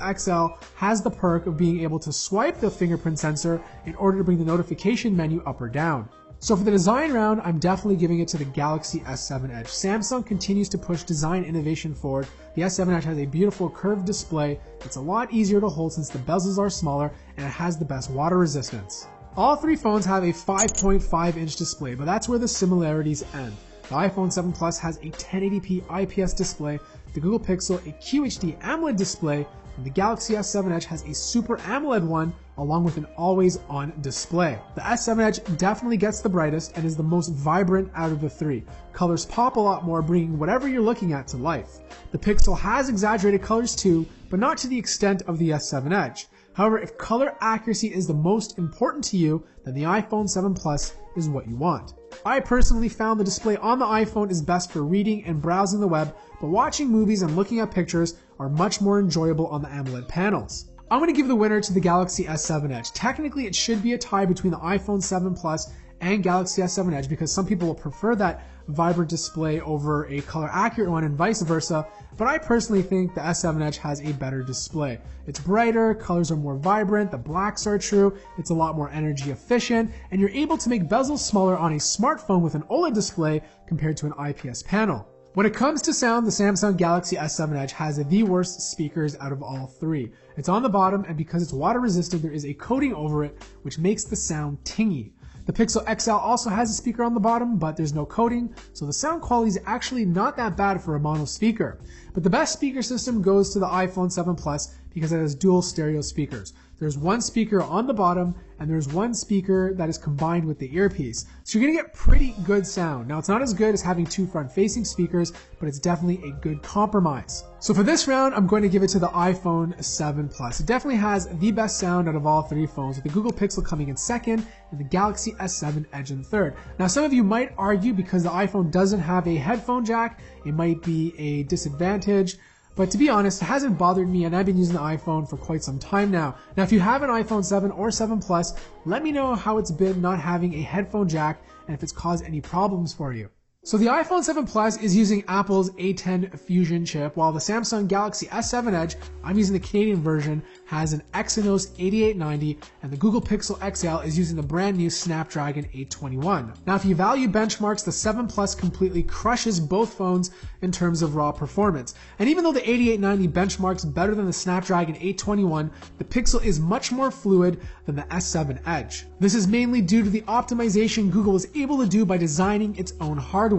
XL has the perk of being able to swipe the fingerprint sensor in order to bring the notification menu up or down. So for the design round, I'm definitely giving it to the Galaxy S7 Edge. Samsung continues to push design innovation forward. The S7 Edge has a beautiful curved display. It's a lot easier to hold since the bezels are smaller, and it has the best water resistance. All three phones have a 5.5-inch display, but that's where the similarities end. The iPhone 7 Plus has a 1080p IPS display, the Google Pixel a QHD AMOLED display, and the Galaxy S7 Edge has a Super AMOLED one along with an always-on display. The S7 Edge definitely gets the brightest and is the most vibrant out of the three. Colors pop a lot more, bringing whatever you're looking at to life. The Pixel has exaggerated colors too, but not to the extent of the S7 Edge. However, if color accuracy is the most important to you, then the iPhone 7 Plus is what you want. I personally found the display on the iPhone is best for reading and browsing the web, but watching movies and looking at pictures are much more enjoyable on the AMOLED panels. I'm going to give the winner to the Galaxy S7 Edge. Technically, it should be a tie between the iPhone 7 Plus and Galaxy S7 Edge because some people will prefer that vibrant display over a color accurate one and vice versa, but I personally think the S7 Edge has a better display. It's brighter, colors are more vibrant, the blacks are true, it's a lot more energy efficient, and you're able to make bezels smaller on a smartphone with an OLED display compared to an IPS panel. When it comes to sound, the Samsung Galaxy S7 Edge has the worst speakers out of all three. It's on the bottom, and because it's water resistant, there is a coating over it, which makes the sound tingy. The Pixel XL also has a speaker on the bottom, but there's no coating, so the sound quality is actually not that bad for a mono speaker. But the best speaker system goes to the iPhone 7 Plus because it has dual stereo speakers. There's one speaker on the bottom, and there's one speaker that is combined with the earpiece. So you're gonna get pretty good sound. Now, it's not as good as having two front-facing speakers, but it's definitely a good compromise. So for this round, I'm going to give it to the iPhone 7 Plus. It definitely has the best sound out of all three phones, with the Google Pixel coming in second and the Galaxy S7 Edge in third. Now, some of you might argue because the iPhone doesn't have a headphone jack, it might be a disadvantage. But to be honest, it hasn't bothered me, and I've been using the iPhone for quite some time now. Now, if you have an iPhone 7 or 7 Plus, let me know how it's been not having a headphone jack and if it's caused any problems for you. So the iPhone 7 Plus is using Apple's A10 Fusion chip, while the Samsung Galaxy S7 Edge, I'm using the Canadian version, has an Exynos 8890, and the Google Pixel XL is using the brand new Snapdragon 821. Now, if you value benchmarks, the 7 Plus completely crushes both phones in terms of raw performance. And even though the 8890 benchmarks better than the Snapdragon 821, the Pixel is much more fluid than the S7 Edge. This is mainly due to the optimization Google was able to do by designing its own hardware.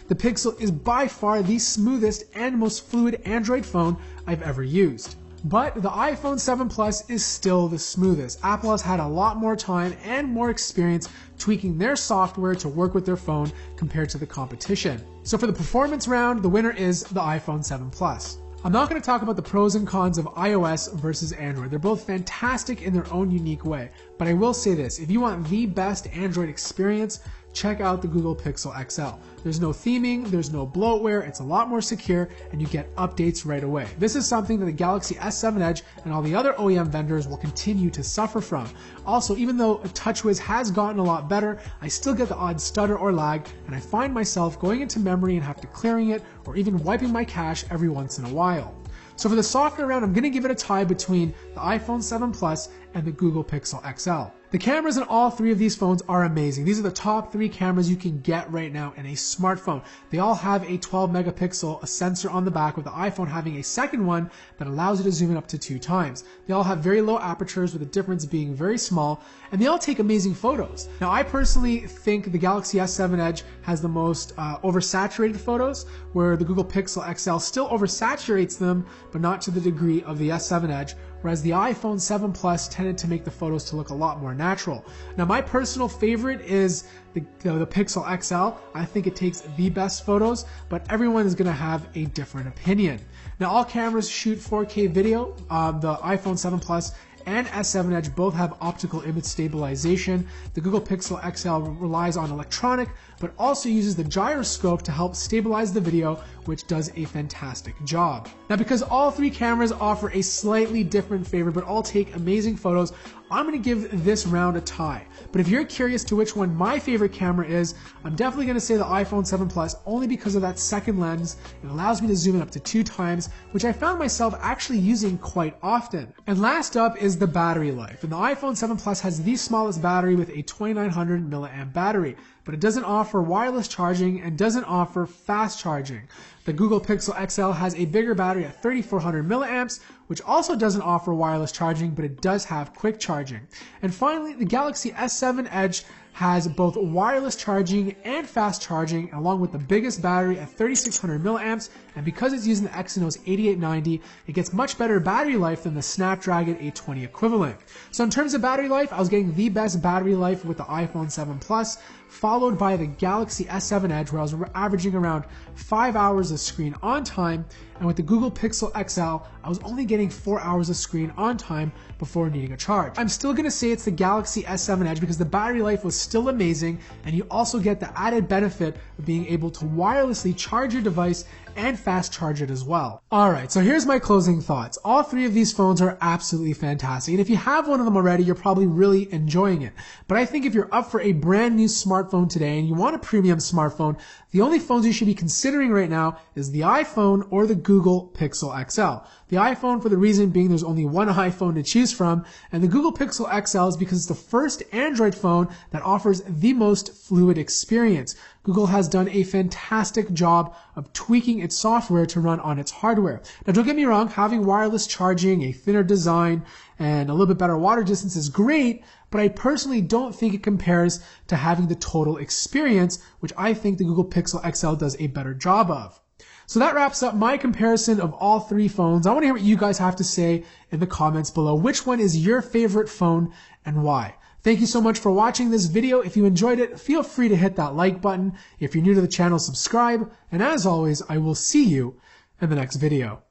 The Pixel is by far the smoothest and most fluid Android phone I've ever used. But the iPhone 7 Plus is still the smoothest. Apple has had a lot more time and more experience tweaking their software to work with their phone compared to the competition. So for the performance round, the winner is the iPhone 7 Plus. I'm not going to talk about the pros and cons of iOS versus Android. They're both fantastic in their own unique way. But I will say this, if you want the best Android experience, check out the Google Pixel XL. There's no theming, there's no bloatware, it's a lot more secure, and you get updates right away. This is something that the Galaxy S7 Edge and all the other OEM vendors will continue to suffer from. Also, even though TouchWiz has gotten a lot better, I still get the odd stutter or lag, and I find myself going into memory and have to clearing it, or even wiping my cache every once in a while. So for the software round, I'm going to give it a tie between the iPhone 7 Plus and the Google Pixel XL. The cameras in all three of these phones are amazing. These are the top three cameras you can get right now in a smartphone. They all have a 12 megapixel sensor on the back, with the iPhone having a second one that allows you to zoom in up to 2 times. They all have very low apertures, with the difference being very small, and they all take amazing photos. Now, I personally think the Galaxy S7 Edge has the most oversaturated photos, where the Google Pixel XL still oversaturates them, but not to the degree of the S7 Edge, whereas the iPhone 7 Plus tended to make the photos to look a lot more natural. Now, my personal favorite is the Pixel XL. I think it takes the best photos, but everyone is going to have a different opinion. Now, all cameras shoot 4K video. The iPhone 7 Plus and S7 Edge both have optical image stabilization. The Google Pixel XL relies on electronic, but also uses the gyroscope to help stabilize the video, which does a fantastic job. Now, because all three cameras offer a slightly different favorite but all take amazing photos, I'm going to give this round a tie. But if you're curious to which one my favorite camera is, I'm definitely going to say the iPhone 7 Plus, only because of that second lens. It allows me to zoom in up to 2 times, which I found myself actually using quite often. And last up is the battery life. And the iPhone 7 Plus has the smallest battery with a 2900 milliamp battery, but it doesn't offer wireless charging and doesn't offer fast charging. The Google Pixel XL has a bigger battery at 3400 milliamps, which also doesn't offer wireless charging, but it does have quick charging. And finally, the Galaxy S7 Edge has both wireless charging and fast charging, along with the biggest battery at 3600 milliamps, and because it's using the Exynos 8890, it gets much better battery life than the Snapdragon 820 equivalent. So in terms of battery life, I was getting the best battery life with the iPhone 7 Plus, followed by the Galaxy S7 Edge, where I was averaging around 5 hours of screen on time, and with the Google Pixel XL, I was only getting 4 hours of screen on time before needing a charge. I'm still going to say it's the Galaxy S7 Edge because the battery life was still amazing, and you also get the added benefit of being able to wirelessly charge your device and fast charge it as well. Alright, so here's my closing thoughts. All three of these phones are absolutely fantastic, and if you have one of them already, you're probably really enjoying it. But I think if you're up for a brand new smartphone today and you want a premium smartphone, the only phones you should be considering right now is the iPhone or the Google Pixel XL. The iPhone for the reason being there's only one iPhone to choose from, and the Google Pixel XL is because it's the first Android phone that offers the most fluid experience. Google has done a fantastic job of tweaking its software to run on its hardware. Now, don't get me wrong, having wireless charging, a thinner design, and a little bit better water distance is great, but I personally don't think it compares to having the total experience, which I think the Google Pixel XL does a better job of. So that wraps up my comparison of all three phones. I want to hear what you guys have to say in the comments below. Which one is your favorite phone and why? Thank you so much for watching this video. If you enjoyed it, feel free to hit that like button. If you're new to the channel, subscribe. And as always, I will see you in the next video.